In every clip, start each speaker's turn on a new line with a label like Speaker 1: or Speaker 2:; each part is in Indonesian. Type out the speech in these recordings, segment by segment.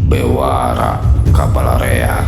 Speaker 1: bewara kabalarea.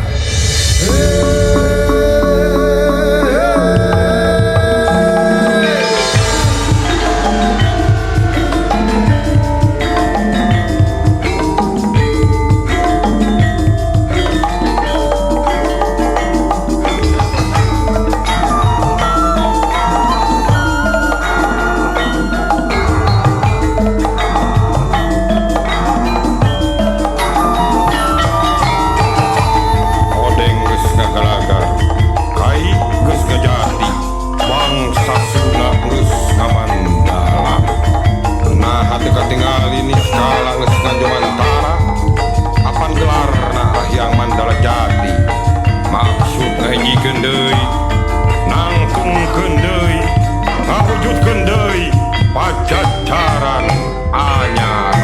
Speaker 1: Pajajaran anyar.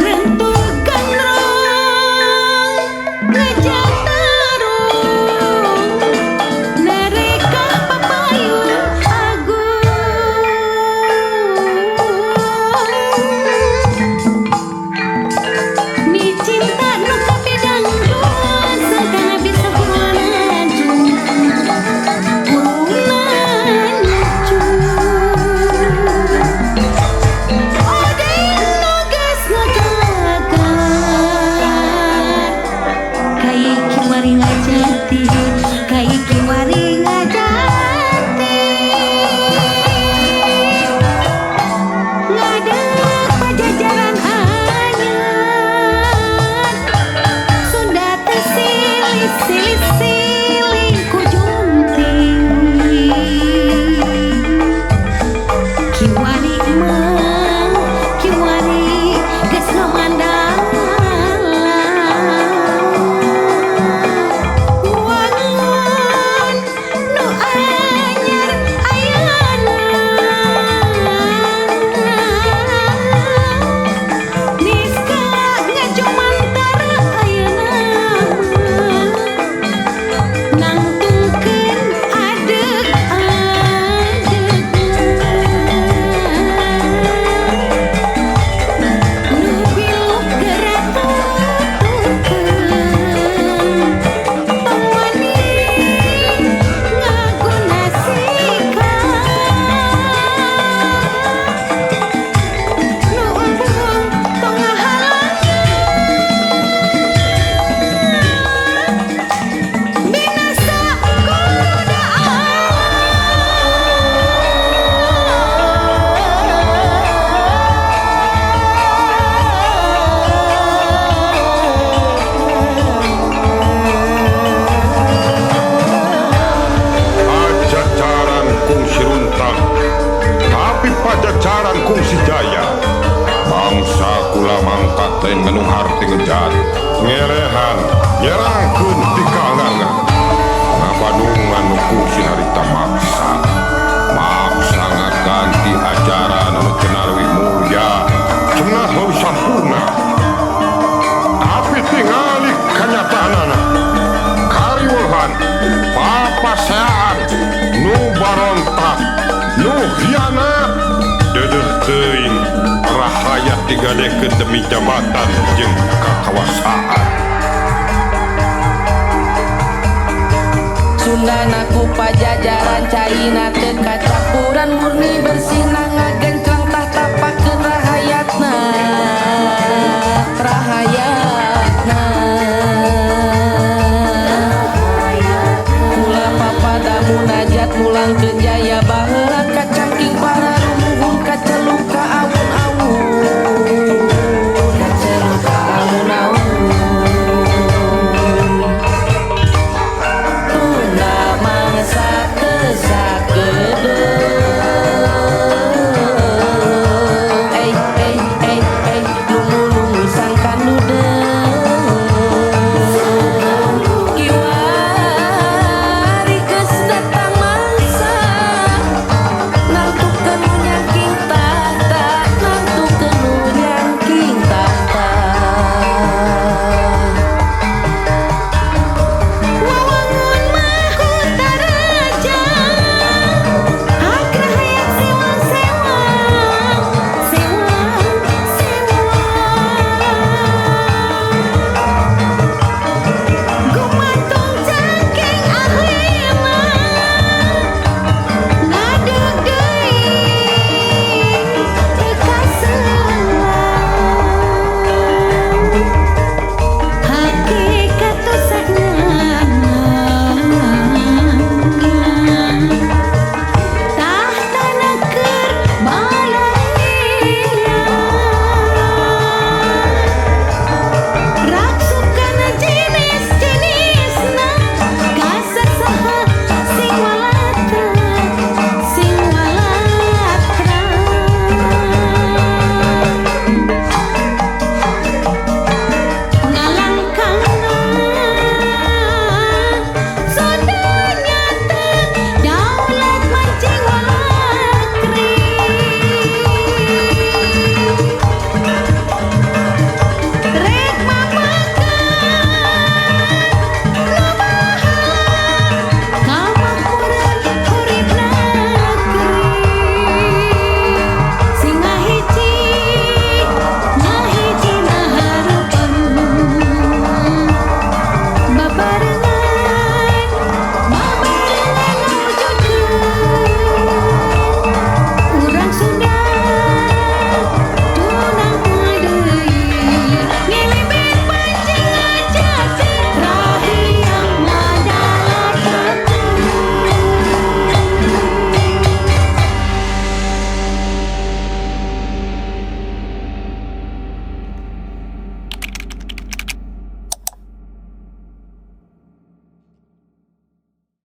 Speaker 2: Rentukan rong ngajak tarung nereka papayun agung mi cinta nu kapedang dosa kana bisa bulanaju odeng nogas ngagalakan kai kiwari ngajati kai kiwari ngajati ngadeg pajajaran anyar sunda teu silih ku junting kiwari mang kiwari geus ngomandang wangun nu anyar ayeuna niska ngajomantar ayeuna nangtungkeun nu biluk geratukeun tong wani ngaguna nu embung tong ngahalangi binasa
Speaker 1: Pajajaran kungsi runtang, tapi pajajaran kungsi jaya. Bangsa kula mangkat lain nganung harti ngejat, ngelehan, nyerangkeun ti kalangan. Ngabadungan nu kungsi harita maksa, maksa ngaganti ajaran anu cenarwi mulya, cenah leuwih sampurna. Tapi tingali kanyataanana, kariweuhan, papaseaan, nu barontak, nu hianat, deudeuh teuing rahayat digadekeun demi jabatan jeung kakakuasaan.
Speaker 3: Sundana ku pajajaran caina teu kacampuran murni bersih ngagencang tahta pakeun rahayatna kula papada munajat mulang teu